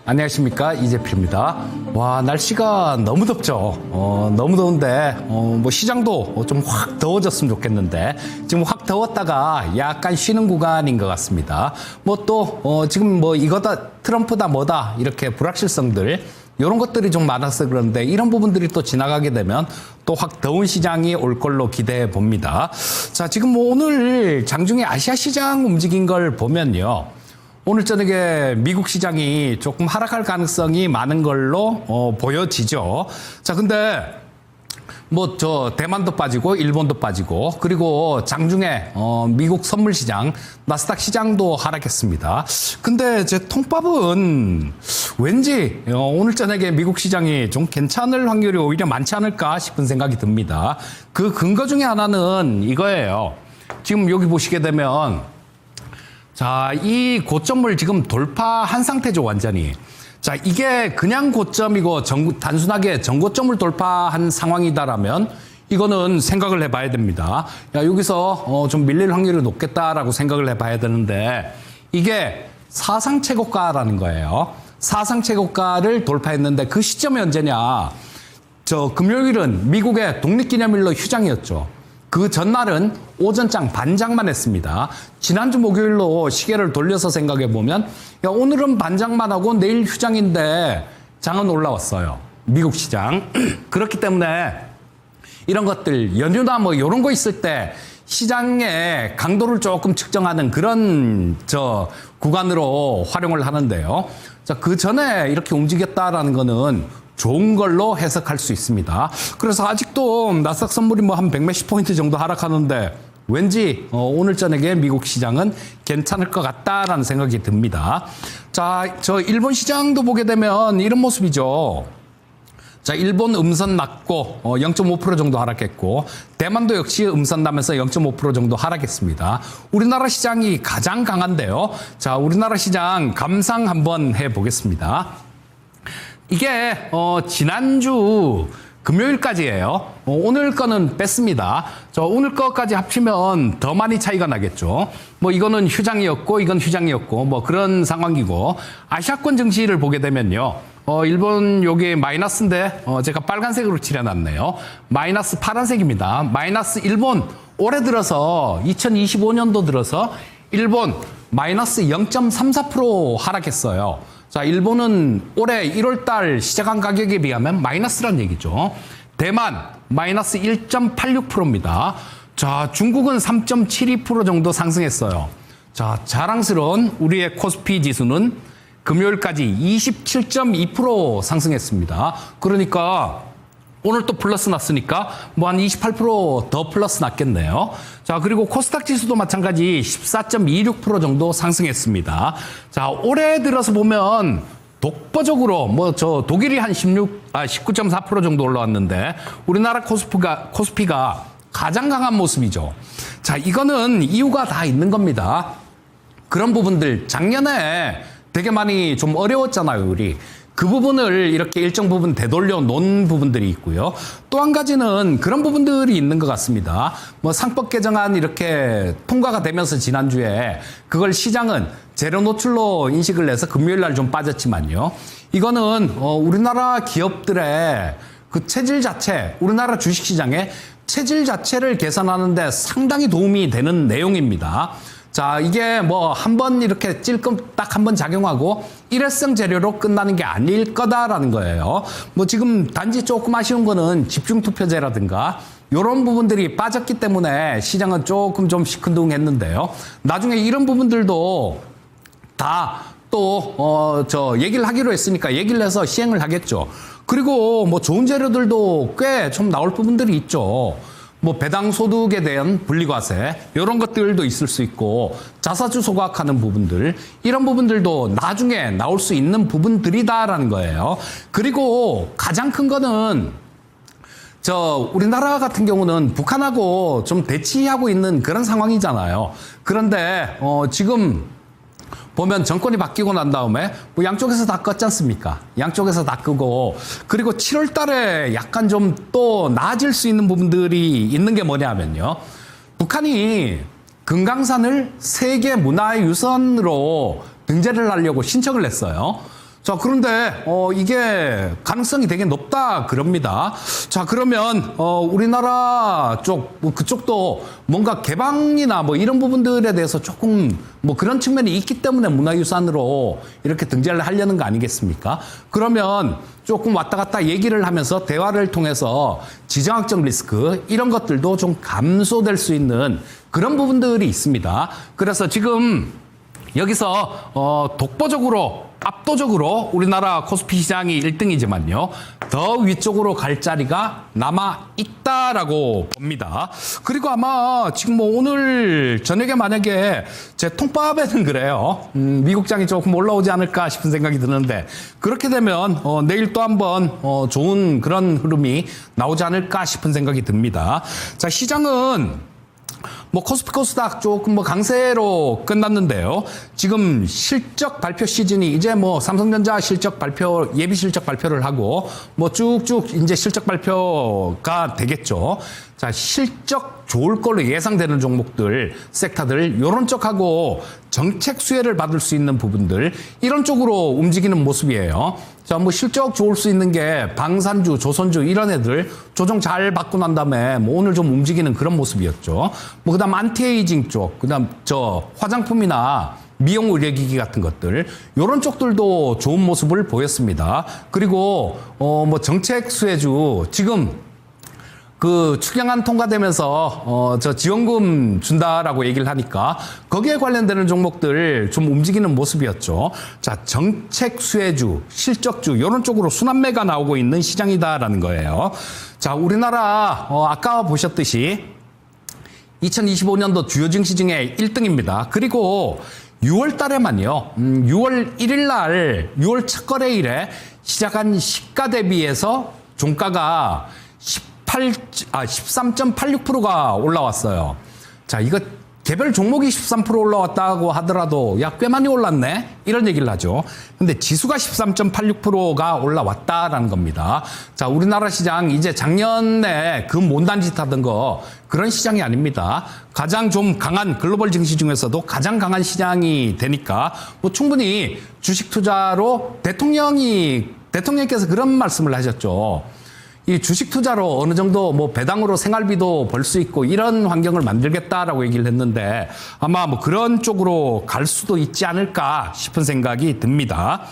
안녕하십니까, 이재필입니다. 와, 날씨가 너무 덥죠. 너무 더운데 뭐 시장도 좀 확 더워졌으면 좋겠는데 지금 확 더웠다가 약간 쉬는 구간인 것 같습니다. 뭐 또 지금 뭐 이거다 트럼프다 뭐다 이렇게 불확실성들 이런 것들이 좀 많아서 그런데 이런 부분들이 또 지나가게 되면 또 확 더운 시장이 올 걸로 기대해 봅니다. 자, 지금 뭐 오늘 장중에 아시아 시장 움직인 걸 보면요. 오늘 저녁에 미국 시장이 조금 하락할 가능성이 많은 걸로 보여지죠. 자, 근데 뭐 대만도 빠지고 일본도 빠지고 그리고 장중에 미국 선물 시장 나스닥 시장도 하락했습니다. 근데 제 통밥은 왠지 오늘 저녁에 미국 시장이 좀 괜찮을 확률이 오히려 많지 않을까 싶은 생각이 듭니다. 그 근거 중에 하나는 이거예요. 지금 여기 보시게 되면 자, 이 고점을 지금 돌파한 상태죠, 완전히. 자, 이게 그냥 고점이고 단순하게 전고점을 돌파한 상황이다라면 이거는 생각을 해봐야 됩니다. 야, 여기서 좀 밀릴 확률이 높겠다라고 생각을 해봐야 되는데 이게 사상 최고가라는 거예요. 사상 최고가를 돌파했는데 그 시점이 언제냐? 금요일은 미국의 독립기념일로 휴장이었죠. 그 전날은 오전장 반장만 했습니다. 지난주 목요일로 시계를 돌려서 생각해 보면 야, 오늘은 반장만 하고 내일 휴장인데 장은 올라왔어요. 미국 시장. 그렇기 때문에 이런 것들 연휴나 뭐 이런 거 있을 때 시장의 강도를 조금 측정하는 그런 구간으로 활용을 하는데요. 자, 그 전에 이렇게 움직였다라는 거는 좋은 걸로 해석할 수 있습니다. 그래서 아직도 나스닥 선물이 뭐 한 100몇십 포인트 정도 하락하는데 왠지 오늘 저녁에 미국 시장은 괜찮을 것 같다라는 생각이 듭니다. 자, 일본 시장도 보게 되면 이런 모습이죠. 자, 일본 음선 났고 0.5% 정도 하락했고 대만도 역시 음선 나면서 0.5% 정도 하락했습니다. 우리나라 시장이 가장 강한데요. 자, 우리나라 시장 감상 한번 해보겠습니다. 이게 지난주 금요일까지예요. 오늘 거는 뺐습니다. 오늘 거까지 합치면 더 많이 차이가 나겠죠. 뭐 이거는 휴장이었고 이건 휴장이었고 뭐 그런 상황이고 아시아권 증시를 보게 되면요. 일본 요게 마이너스인데 제가 빨간색으로 칠해놨네요. 마이너스 파란색입니다. 마이너스 일본 올해 들어서 2025년도 들어서 일본 마이너스 0.34% 하락했어요. 자, 일본은 올해 1월달 시작한 가격에 비하면 마이너스란 얘기죠. 대만 마이너스 1.86%입니다. 자, 중국은 3.72% 정도 상승했어요. 자, 자랑스러운 우리의 코스피 지수는 금요일까지 27.2% 상승했습니다. 그러니까 오늘 또 플러스 났으니까 뭐 한 28% 더 플러스 났겠네요. 자, 그리고 코스닥 지수도 마찬가지 14.26% 정도 상승했습니다. 자, 올해 들어서 보면 독보적으로 독일이 한 19.4% 정도 올라왔는데 우리나라 코스피가 가장 강한 모습이죠. 자, 이거는 이유가 다 있는 겁니다. 그런 부분들 작년에 되게 많이 좀 어려웠잖아요, 우리. 그 부분을 이렇게 일정 부분 되돌려 놓은 부분들이 있고요. 또 한 가지는 그런 부분들이 있는 것 같습니다. 뭐 상법 개정안 이렇게 통과가 되면서 지난주에 그걸 시장은 제로 노출로 인식을 해서 금요일 날 좀 빠졌지만요. 이거는 우리나라 기업들의 그 체질 자체, 우리나라 주식시장의 체질 자체를 개선하는 데 상당히 도움이 되는 내용입니다. 자, 이게 뭐 한번 이렇게 찔끔 딱 한 번 작용하고 일회성 재료로 끝나는 게 아닐 거다라는 거예요. 뭐 지금 단지 조금 아쉬운 거는 집중투표제라든가 이런 부분들이 빠졌기 때문에 시장은 조금 좀 시큰둥했는데요. 나중에 이런 부분들도 다 또 얘기를 하기로 했으니까 얘기를 해서 시행을 하겠죠. 그리고 뭐 좋은 재료들도 꽤 좀 나올 부분들이 있죠. 뭐 배당 소득에 대한 분리과세 이런 것들도 있을 수 있고 자사주 소각하는 부분들 이런 부분들도 나중에 나올 수 있는 부분들이다라는 거예요. 그리고 가장 큰 거는 우리나라 같은 경우는 북한하고 좀 대치하고 있는 그런 상황이잖아요. 그런데 지금 보면 정권이 바뀌고 난 다음에 뭐 양쪽에서 다 껐지 않습니까? 양쪽에서 다 끄고 그리고 7월 달에 약간 좀 또 나아질 수 있는 부분들이 있는 게 뭐냐면요. 북한이 금강산을 세계 문화유산으로 등재를 하려고 신청을 했어요. 자, 그런데 이게 가능성이 되게 높다 그럽니다. 자, 그러면 우리나라 쪽 그쪽도 뭔가 개방이나 뭐 이런 부분들에 대해서 조금 뭐 그런 측면이 있기 때문에 문화유산으로 이렇게 등재를 하려는 거 아니겠습니까? 그러면 조금 왔다 갔다 얘기를 하면서 대화를 통해서 지정학적 리스크 이런 것들도 좀 감소될 수 있는 그런 부분들이 있습니다. 그래서 지금 여기서 독보적으로 압도적으로 우리나라 코스피 시장이 1등이지만요. 더 위쪽으로 갈 자리가 남아 있다라고 봅니다. 그리고 아마 지금 뭐 오늘 저녁에 만약에 제 통밥에는 그래요. 미국장이 조금 올라오지 않을까 싶은 생각이 드는데 그렇게 되면 내일 또 한번 좋은 그런 흐름이 나오지 않을까 싶은 생각이 듭니다. 자, 시장은 뭐 코스피 코스닥 조금 뭐 강세로 끝났는데요. 지금 실적 발표 시즌이 이제 뭐 삼성전자 실적 발표 예비 실적 발표를 하고 뭐 쭉쭉 이제 실적 발표가 되겠죠. 자, 실적 좋을 걸로 예상되는 종목들, 섹터들 요런 쪽하고 정책 수혜를 받을 수 있는 부분들 이런 쪽으로 움직이는 모습이에요. 자, 뭐 실적 좋을 수 있는 게 방산주, 조선주 이런 애들 조정 잘 받고 난 다음에 뭐 오늘 좀 움직이는 그런 모습이었죠. 뭐 그다음 안티에이징 쪽, 그다음 저 화장품이나 미용 의료기기 같은 것들 이런 쪽들도 좋은 모습을 보였습니다. 그리고 뭐 정책 수혜주 지금 그 추경안 통과되면서 저 지원금 준다라고 얘기를 하니까 거기에 관련되는 종목들 좀 움직이는 모습이었죠. 자, 정책 수혜주, 실적주 이런 쪽으로 순환매가 나오고 있는 시장이다라는 거예요. 자, 우리나라 아까 보셨듯이 2025년도 주요 증시 중에 1등입니다. 그리고 6월 달에만요. 6월 1일 날 6월 첫 거래일에 시작한 시가 대비해서 종가가 13.86%가 올라왔어요. 자, 이거 개별 종목이 13% 올라왔다고 하더라도 야, 꽤 많이 올랐네? 이런 얘기를 하죠. 근데 지수가 13.86%가 올라왔다라는 겁니다. 자, 우리나라 시장 이제 작년에 그 못난 짓 하던 거 그런 시장이 아닙니다. 가장 좀 강한 글로벌 증시 중에서도 가장 강한 시장이 되니까 뭐 충분히 주식 투자로 대통령께서 그런 말씀을 하셨죠. 이 주식 투자로 어느 정도 뭐 배당으로 생활비도 벌 수 있고 이런 환경을 만들겠다라고 얘기를 했는데 아마 뭐 그런 쪽으로 갈 수도 있지 않을까 싶은 생각이 듭니다.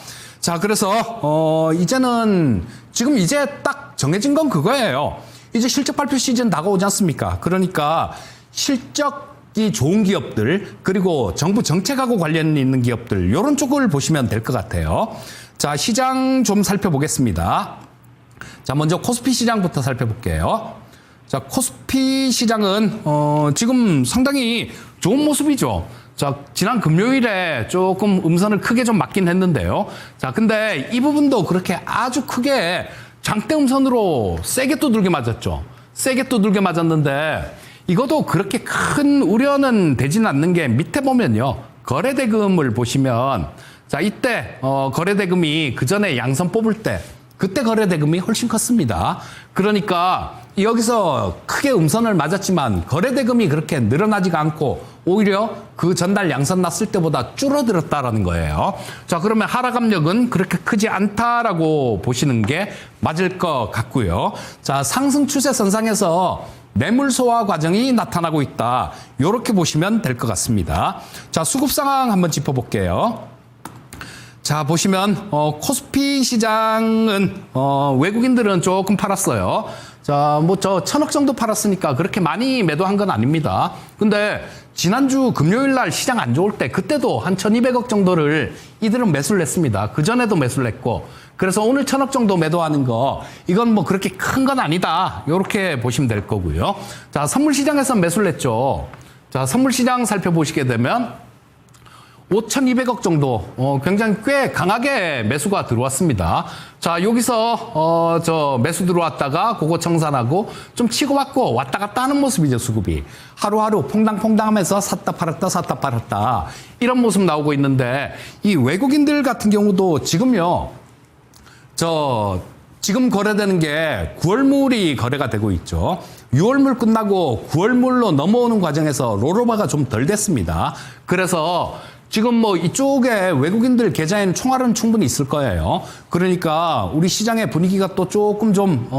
자, 그래서 이제는 지금 이제 딱 정해진 건 그거예요. 이제 실적 발표 시즌 다가오지 않습니까? 그러니까 실적이 좋은 기업들 그리고 정부 정책하고 관련 있는 기업들 이런 쪽을 보시면 될 것 같아요. 자, 시장 좀 살펴보겠습니다. 자, 먼저 코스피 시장부터 살펴볼게요. 자, 코스피 시장은 지금 상당히 좋은 모습이죠. 자, 지난 금요일에 조금 음선을 크게 좀 맞긴 했는데요. 자, 근데 이 부분도 그렇게 아주 크게 장대 음선으로 세게 두들겨 맞았죠. 세게 두들겨 맞았는데 이것도 그렇게 큰 우려는 되진 않는 게 밑에 보면요. 거래대금을 보시면 자, 이때 거래대금이 그 전에 양선 뽑을 때 그때 거래대금이 훨씬 컸습니다. 그러니까 여기서 크게 음선을 맞았지만 거래대금이 그렇게 늘어나지가 않고 오히려 그 전달 양선 났을 때보다 줄어들었다라는 거예요. 자, 그러면 하락 압력은 그렇게 크지 않다라고 보시는 게 맞을 것 같고요. 자, 상승 추세 선상에서 매물 소화 과정이 나타나고 있다. 이렇게 보시면 될 것 같습니다. 자, 수급 상황 한번 짚어볼게요. 자, 보시면 코스피 시장은 외국인들은 조금 팔았어요. 자, 뭐 저 1,000억 정도 팔았으니까 그렇게 많이 매도한 건 아닙니다. 근데 지난주 금요일 날 시장 안 좋을 때 그때도 한 1,200억 정도를 이들은 매수를 했습니다. 그 전에도 매수를 했고 그래서 오늘 1,000억 정도 매도하는 거 이건 뭐 그렇게 큰 건 아니다. 이렇게 보시면 될 거고요. 자, 선물 시장에서 매수를 했죠. 자, 선물 시장 살펴보시게 되면 5,200억 정도 굉장히 꽤 강하게 매수가 들어왔습니다. 자, 여기서 저 매수 들어왔다가 그거 청산하고 좀 치고받고 왔다 갔다 하는 모습이죠. 수급이 하루하루 퐁당퐁당하면서 샀다 팔았다 이런 모습 나오고 있는데 이 외국인들 같은 경우도 지금요 지금 거래되는 게 9월물이 거래가 되고 있죠. 6월물 끝나고 9월물로 넘어오는 과정에서 롤오버가 좀 덜 됐습니다. 그래서 지금 뭐 이쪽에 외국인들 계좌에는 총알은 충분히 있을 거예요. 그러니까 우리 시장의 분위기가 또 조금 좀,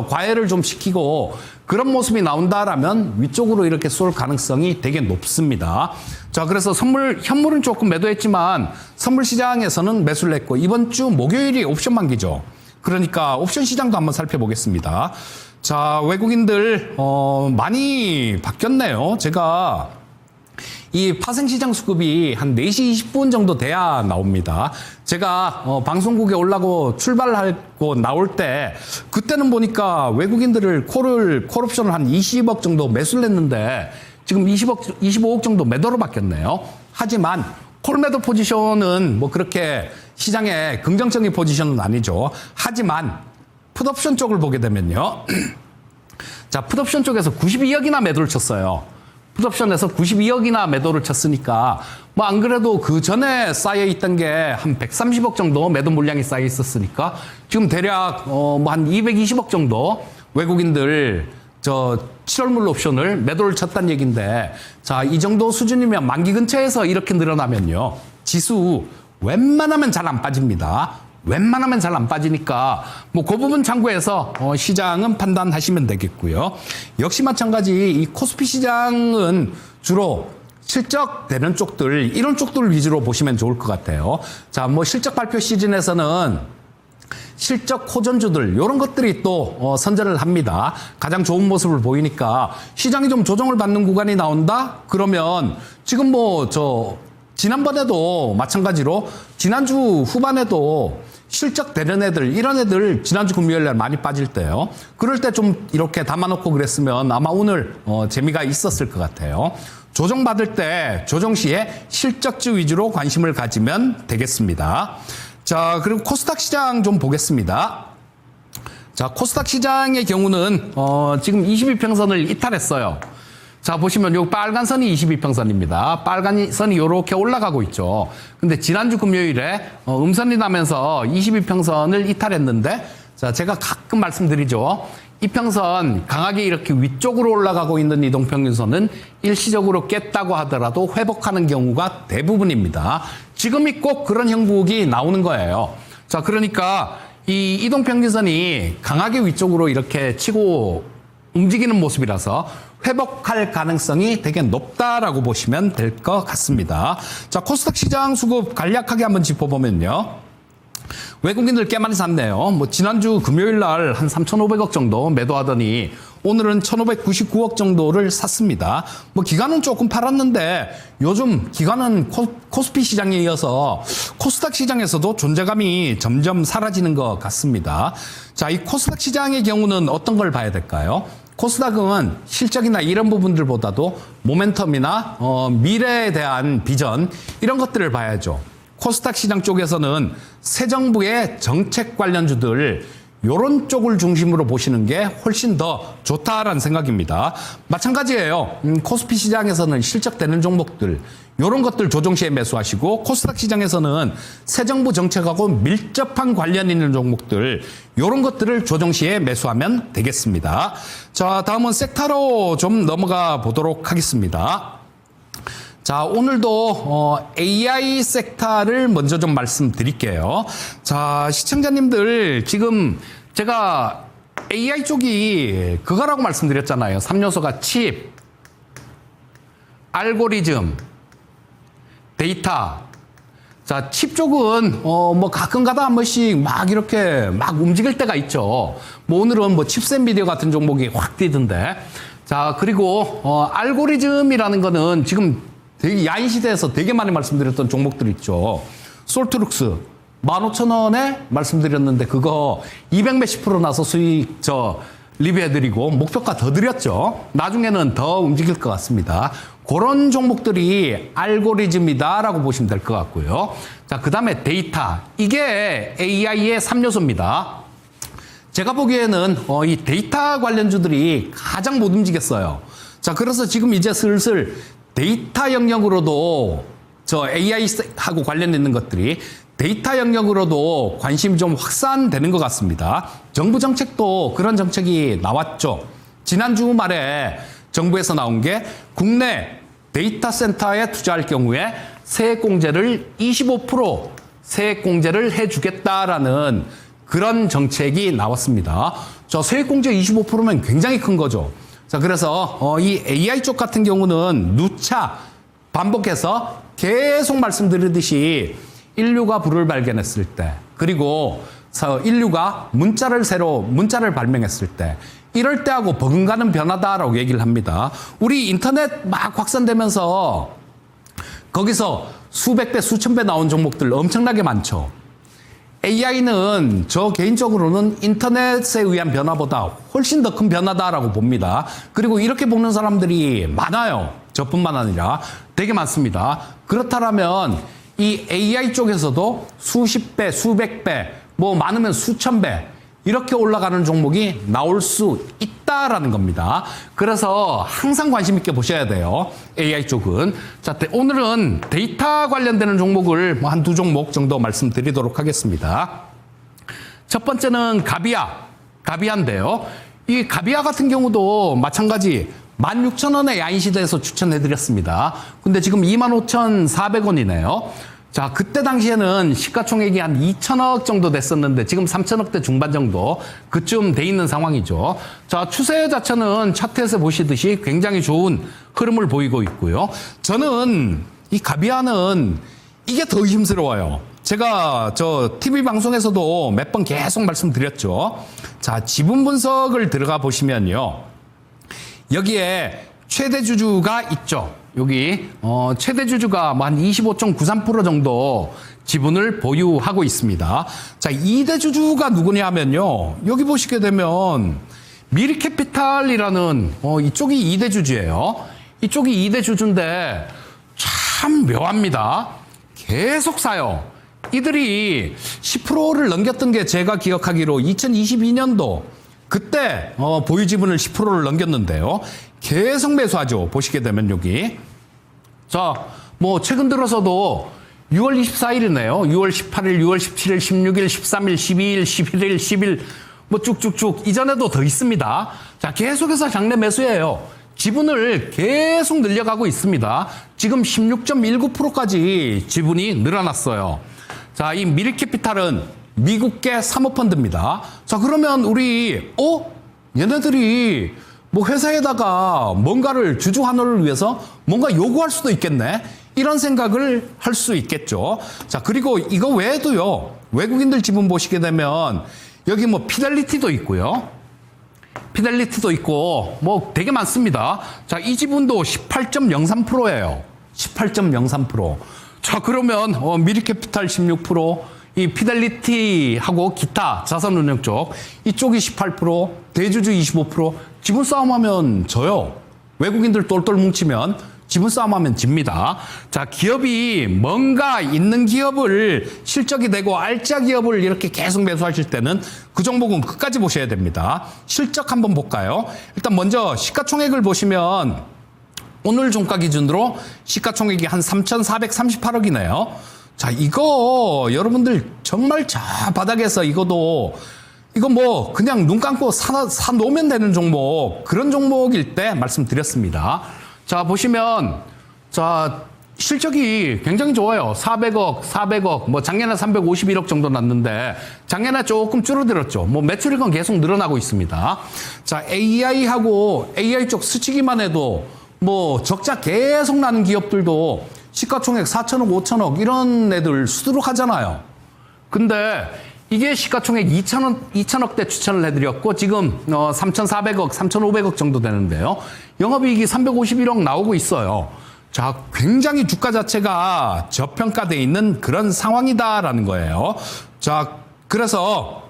과열을 좀 시키고 그런 모습이 나온다라면 위쪽으로 이렇게 쏠 가능성이 되게 높습니다. 자, 그래서 현물은 조금 매도했지만 선물 시장에서는 매수를 했고 이번 주 목요일이 옵션 만기죠. 그러니까 옵션 시장도 한번 살펴보겠습니다. 자, 외국인들, 많이 바뀌었네요. 제가 이 파생시장 수급이 한 4시 20분 정도 돼야 나옵니다. 제가 방송국에 올라고 출발하고 나올 때 그때는 보니까 외국인들을 콜옵션을 한 20억 정도 매수를 했는데 지금 25억 정도 매도로 바뀌었네요. 하지만 콜매도 포지션은 뭐 그렇게 시장에 긍정적인 포지션은 아니죠. 하지만 풋옵션 쪽을 보게 되면요. 자, 풋옵션 쪽에서 92억이나 매도를 쳤어요. 풋옵션에서 92억이나 매도를 쳤으니까 뭐 안 그래도 그 전에 쌓여 있던 게 한 130억 정도 매도 물량이 쌓여 있었으니까 지금 대략 뭐 한 220억 정도 외국인들 7월물 옵션을 매도를 쳤다는 얘기인데, 자, 이 정도 수준이면 만기 근처에서 이렇게 늘어나면요, 지수 웬만하면 잘 안 빠집니다. 웬만하면 잘 안 빠지니까 뭐 그 부분 참고해서 시장은 판단하시면 되겠고요. 역시 마찬가지 이 코스피 시장은 주로 실적되는 쪽들, 이런 쪽들 위주로 보시면 좋을 것 같아요. 자, 뭐 실적 발표 시즌에서는 실적 호전주들 이런 것들이 또 선전을 합니다. 가장 좋은 모습을 보이니까 시장이 좀 조정을 받는 구간이 나온다? 그러면 지금 지난번에도 마찬가지로 지난주 후반에도 실적 되는 애들, 이런 애들 지난주 금요일 날 많이 빠질 때요. 그럴 때 좀 이렇게 담아놓고 그랬으면 아마 오늘 재미가 있었을 것 같아요. 조정받을 때 조정 시에 실적주 위주로 관심을 가지면 되겠습니다. 자, 그리고 코스닥 시장 좀 보겠습니다. 자, 코스닥 시장의 경우는 지금 22평선을 이탈했어요. 자, 보시면 요 빨간 선이 22평선입니다. 빨간 선이 요렇게 올라가고 있죠. 근데 지난주 금요일에 음선이 나면서 22평선을 이탈했는데, 자, 제가 가끔 말씀드리죠. 이평선 강하게 이렇게 위쪽으로 올라가고 있는 이동평균선은 일시적으로 깼다고 하더라도 회복하는 경우가 대부분입니다. 지금이 꼭 그런 형국이 나오는 거예요. 자, 그러니까 이 이동평균선이 강하게 위쪽으로 이렇게 치고 움직이는 모습이라서 회복할 가능성이 되게 높다라고 보시면 될 것 같습니다. 자, 코스닥 시장 수급 간략하게 한번 짚어보면요. 외국인들 꽤 많이 샀네요. 뭐 지난주 금요일 날 한 3,500억 정도 매도하더니 오늘은 1,599억 정도를 샀습니다. 뭐 기간은 조금 팔았는데 요즘 기간은 코스피 시장에 이어서 코스닥 시장에서도 존재감이 점점 사라지는 것 같습니다. 자, 이 코스닥 시장의 경우는 어떤 걸 봐야 될까요? 코스닥은 실적이나 이런 부분들보다도 모멘텀이나 미래에 대한 비전, 이런 것들을 봐야죠. 코스닥 시장 쪽에서는 새 정부의 정책 관련주들, 요런 쪽을 중심으로 보시는 게 훨씬 더 좋다라는 생각입니다. 마찬가지예요. 코스피 시장에서는 실적되는 종목들, 요런 것들 조정 시에 매수하시고, 코스닥 시장에서는 새 정부 정책하고 밀접한 관련 있는 종목들, 요런 것들을 조정 시에 매수하면 되겠습니다. 자, 다음은 섹터로 좀 넘어가 보도록 하겠습니다. 자, 오늘도 AI 섹터를 먼저 좀 말씀드릴게요. 자, 시청자님들, 지금 제가 AI 쪽이 그거라고 말씀드렸잖아요. 3요소가 칩, 알고리즘, 데이터. 자, 칩 쪽은 뭐 가끔가다 한 번씩 막 이렇게 막 움직일 때가 있죠. 뭐 오늘은 뭐 칩셋 미디어 같은 종목이 확 뛰던데. 자, 그리고 알고리즘이라는 거는 지금 되게 야인 시대에서 되게 많이 말씀드렸던 종목들 있죠. 솔트룩스 15,000원에 말씀드렸는데 그거 200 몇십 프로 나서 수익 리뷰해드리고 목표가 더 드렸죠. 나중에는 더 움직일 것 같습니다. 그런 종목들이 알고리즘이다라고 보시면 될 것 같고요. 자, 그 다음에 데이터. 이게 AI의 3요소입니다. 제가 보기에는 이 데이터 관련주들이 가장 못 움직였어요. 자, 그래서 지금 이제 슬슬 데이터 영역으로도 AI하고 관련 있는 것들이 데이터 영역으로도 관심이 좀 확산되는 것 같습니다. 정부 정책도 그런 정책이 나왔죠. 지난주 말에 정부에서 나온 게 국내 데이터 센터에 투자할 경우에 세액공제를 25% 세액공제를 해주겠다라는 그런 정책이 나왔습니다. 저 세액공제 25%면 굉장히 큰 거죠. 자, 그래서 이 AI 쪽 같은 경우는 누차 반복해서 계속 말씀드리듯이 인류가 불을 발견했을 때, 그리고 인류가 문자를 발명했을 때, 이럴 때하고 버금가는 변화다라고 얘기를 합니다. 우리 인터넷 막 확산되면서 거기서 수백 배, 수천 배 나온 종목들 엄청나게 많죠. AI는 저 개인적으로는 인터넷에 의한 변화보다 훨씬 더 큰 변화다라고 봅니다. 그리고 이렇게 보는 사람들이 많아요. 저뿐만 아니라 되게 많습니다. 그렇다면 이 AI 쪽에서도 수십 배, 수백 배, 뭐 많으면 수천 배 이렇게 올라가는 종목이 나올 수 있다라는 겁니다. 그래서 항상 관심 있게 보셔야 돼요. AI 쪽은. 자, 오늘은 데이터 관련되는 종목을 뭐 한두 종목 정도 말씀드리도록 하겠습니다. 첫 번째는 가비아인데요. 이 가비아 같은 경우도 마찬가지 16,000원의 야인시대에서 추천해드렸습니다. 근데 지금 25,400원이네요. 자, 그때 당시에는 시가총액이 한 2천억 정도 됐었는데 지금 3천억대 중반 정도 그쯤 돼 있는 상황이죠. 자, 추세 자체는 차트에서 보시듯이 굉장히 좋은 흐름을 보이고 있고요. 저는 이 가비아는 이게 더 힘스러워요. 제가 저 TV 방송에서도 몇 번 계속 말씀드렸죠. 자, 지분 분석을 들어가 보시면요. 여기에 최대 주주가 있죠. 여기 최대 주주가 한 25.93% 정도 지분을 보유하고 있습니다. 자, 2대 주주가 누구냐 하면요. 여기 보시게 되면 미르캐피탈이라는 이쪽이 2대 주주예요. 이쪽이 2대 주주인데 참 묘합니다. 계속 사요. 이들이 10%를 넘겼던 게 제가 기억하기로 2022년도 그때 보유 지분을 10%를 넘겼는데요. 계속 매수하죠. 보시게 되면 여기. 자, 뭐 최근 들어서도 6월 24일이네요. 6월 18일, 6월 17일, 16일, 13일, 12일, 11일, 10일 뭐 쭉쭉쭉 이전에도 더 있습니다. 자, 계속해서 장내 매수예요. 지분을 계속 늘려가고 있습니다. 지금 16.19%까지 지분이 늘어났어요. 자, 이 미르캐피탈은 미국계 사모펀드입니다. 자, 그러면 우리 얘네들이 뭐 회사에다가 뭔가를 주주 환호를 위해서 뭔가 요구할 수도 있겠네. 이런 생각을 할 수 있겠죠. 자, 그리고 이거 외에도요. 외국인들 지분 보시게 되면 여기 뭐 피델리티도 있고요. 피델리티도 있고 뭐 되게 많습니다. 자, 이 지분도 18.03%예요. 18.03%. 자, 그러면 미르캐피탈 16%, 이 피델리티하고 기타 자산운용 쪽 이쪽이 18%, 대주주 25%. 지분 싸움하면 져요. 외국인들 똘똘 뭉치면 지분 싸움하면 집니다. 자, 기업이 뭔가 있는 기업을 실적이 되고 알짜 기업을 이렇게 계속 매수하실 때는 그 종목은 끝까지 보셔야 됩니다. 실적 한번 볼까요? 일단 먼저 시가총액을 보시면 오늘 종가 기준으로 시가총액이 한 3,438억이네요. 자, 이거 여러분들 정말 저 바닥에서 이거 뭐 그냥 눈 감고 사 놓으면 되는 종목, 그런 종목일 때 말씀드렸습니다. 자, 보시면 자, 실적이 굉장히 좋아요. 400억, 뭐 작년에 351억 정도 났는데 작년에 조금 줄어들었죠. 뭐 매출액은 계속 늘어나고 있습니다. 자, AI 쪽 스치기만 해도 뭐 적자 계속 나는 기업들도 시가총액 4천억, 5천억 이런 애들 수두룩하잖아요. 근데 이게 시가총액 2천억대 추천을 해드렸고 지금 3,400억, 3,500억 정도 되는데요. 영업이익이 351억 나오고 있어요. 자, 굉장히 주가 자체가 저평가되어 있는 그런 상황이다라는 거예요. 자, 그래서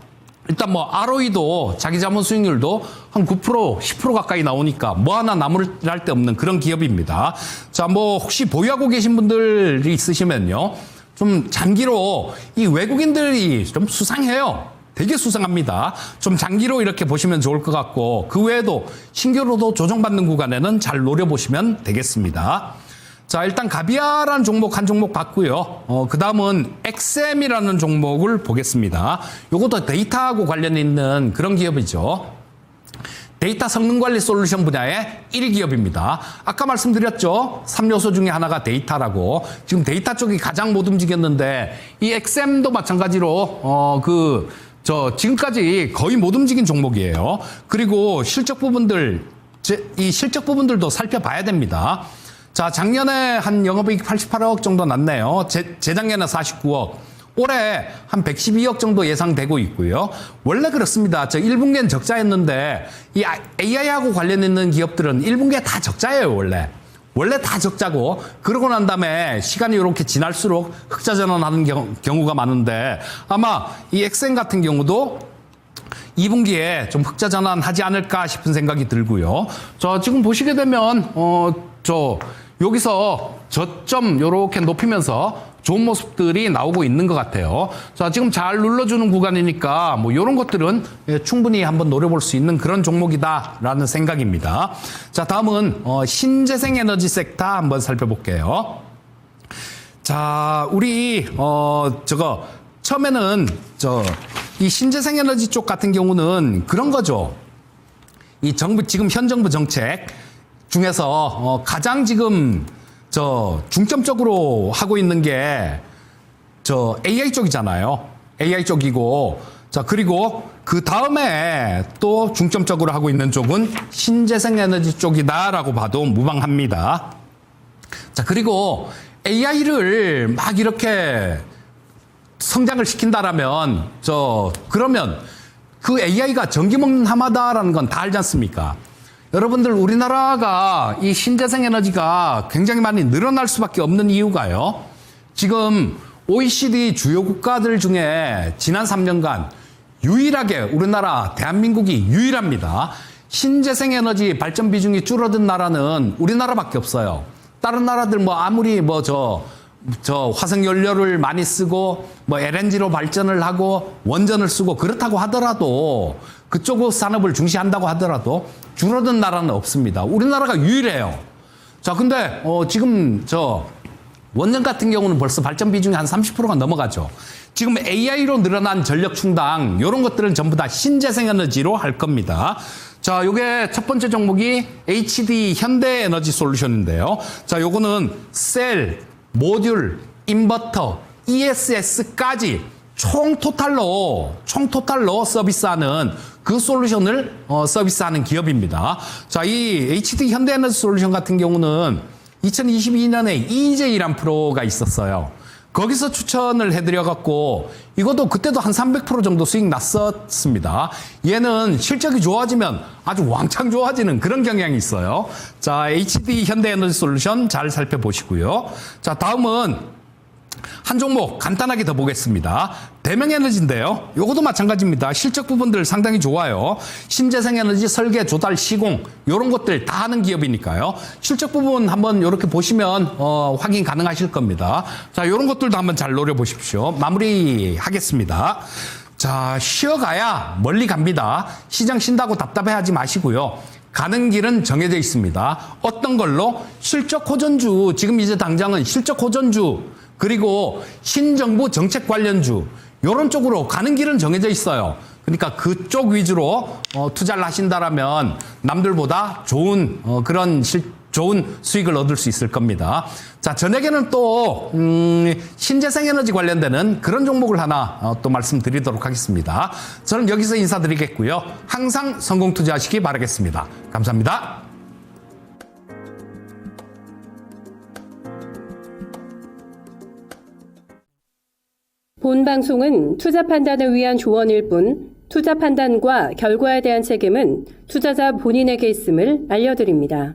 일단 뭐 ROE도 자기 자본 수익률도 한 9%, 10% 가까이 나오니까 뭐 하나 나무랄 데 없는 그런 기업입니다. 자, 뭐 혹시 보유하고 계신 분들이 있으시면요. 좀 장기로 이 외국인들이 좀 수상해요. 되게 수상합니다. 좀 장기로 이렇게 보시면 좋을 것 같고 그 외에도 신규로도 조정받는 구간에는 잘 노려보시면 되겠습니다. 자, 일단 가비아라는 종목 한 종목 봤고요. 그 다음은 엑셈이라는 종목을 보겠습니다. 요것도 데이터하고 관련 있는 그런 기업이죠. 데이터 성능 관리 솔루션 분야의 1기업입니다. 아까 말씀드렸죠. 3요소 중에 하나가 데이터라고. 지금 데이터 쪽이 가장 못 움직였는데 이 XM도 마찬가지로 지금까지 거의 못 움직인 종목이에요. 그리고 실적 부분들, 이 실적 부분들도 살펴봐야 됩니다. 자, 작년에 한 영업이익 88억 정도 났네요. 재작년에 49억. 올해 한 112억 정도 예상되고 있고요. 원래 그렇습니다. 1분기엔 적자였는데 이 AI하고 관련 있는 기업들은 1분기에 다 적자예요, 원래. 원래 다 적자고 그러고 난 다음에 시간이 이렇게 지날수록 흑자 전환하는 경우가 많은데 아마 이 엑센 같은 경우도 2분기에 좀 흑자 전환하지 않을까 싶은 생각이 들고요. 지금 보시게 되면 여기서 저점 요렇게 높이면서 좋은 모습들이 나오고 있는 것 같아요. 자, 지금 잘 눌러주는 구간이니까 뭐 이런 것들은 충분히 한번 노려볼 수 있는 그런 종목이다라는 생각입니다. 자, 다음은 신재생 에너지 섹터 한번 살펴볼게요. 자, 우리 처음에는 이 신재생 에너지 쪽 같은 경우는 그런 거죠. 이 지금 현 정부 정책 중에서 가장 지금 중점적으로 하고 있는 게 AI 쪽이잖아요. AI 쪽이고 그리고 그 다음에 또 중점적으로 하고 있는 쪽은 신재생 에너지 쪽이다라고 봐도 무방합니다. 자, 그리고 AI를 막 이렇게 성장을 시킨다라면 그러면 그 AI가 전기 먹는 하마다라는 건 다 알지 않습니까? 여러분들 우리나라가 이 신재생 에너지가 굉장히 많이 늘어날 수밖에 없는 이유가요. 지금 OECD 주요 국가들 중에 지난 3년간 유일하게 우리나라 대한민국이 유일합니다. 신재생 에너지 발전 비중이 줄어든 나라는 우리나라밖에 없어요. 다른 나라들 아무리 화석 연료를 많이 쓰고 LNG로 발전을 하고 원전을 쓰고 그렇다고 하더라도 그쪽 산업을 중시한다고 하더라도 줄어든 나라는 없습니다. 우리나라가 유일해요. 자, 근데 지금 원전 같은 경우는 벌써 발전 비중이 한 30%가 넘어가죠. 지금 AI로 늘어난 전력 충당 이런 것들은 전부 다 신재생 에너지로 할 겁니다. 자, 요게 첫 번째 종목이 HD 현대에너지 솔루션인데요. 자, 요거는 셀, 모듈, 인버터, ESS까지 총 토탈로 서비스하는 그 솔루션을 서비스하는 기업입니다. 자, 이 HD 현대에너지 솔루션 같은 경우는 2022년에 EJ라는 프로가 있었어요. 거기서 추천을 해드려갖고 이것도 그때도 한 300% 정도 수익 났었습니다. 얘는 실적이 좋아지면 아주 왕창 좋아지는 그런 경향이 있어요. 자, HD 현대에너지 솔루션 잘 살펴보시고요. 자, 다음은 한 종목 간단하게 더 보겠습니다. 대명에너지인데요. 요것도 마찬가지입니다. 실적 부분들 상당히 좋아요. 신재생에너지 설계, 조달, 시공 이런 것들 다 하는 기업이니까요. 실적 부분 한번 이렇게 보시면 확인 가능하실 겁니다. 자, 이런 것들도 한번 잘 노려보십시오. 마무리하겠습니다. 자, 쉬어가야 멀리 갑니다. 시장 쉰다고 답답해하지 마시고요. 가는 길은 정해져 있습니다. 어떤 걸로? 실적 호전주, 지금 이제 당장은 실적 호전주, 그리고 신정부 정책 관련주 이런 쪽으로 가는 길은 정해져 있어요. 그러니까 그쪽 위주로 투자를 하신다라면 남들보다 좋은 좋은 수익을 얻을 수 있을 겁니다. 자, 저녁에는 또 신재생에너지 관련되는 그런 종목을 하나 또 말씀드리도록 하겠습니다. 저는 여기서 인사드리겠고요. 항상 성공 투자하시기 바라겠습니다. 감사합니다. 본 방송은 투자 판단을 위한 조언일 뿐 투자 판단과 결과에 대한 책임은 투자자 본인에게 있음을 알려드립니다.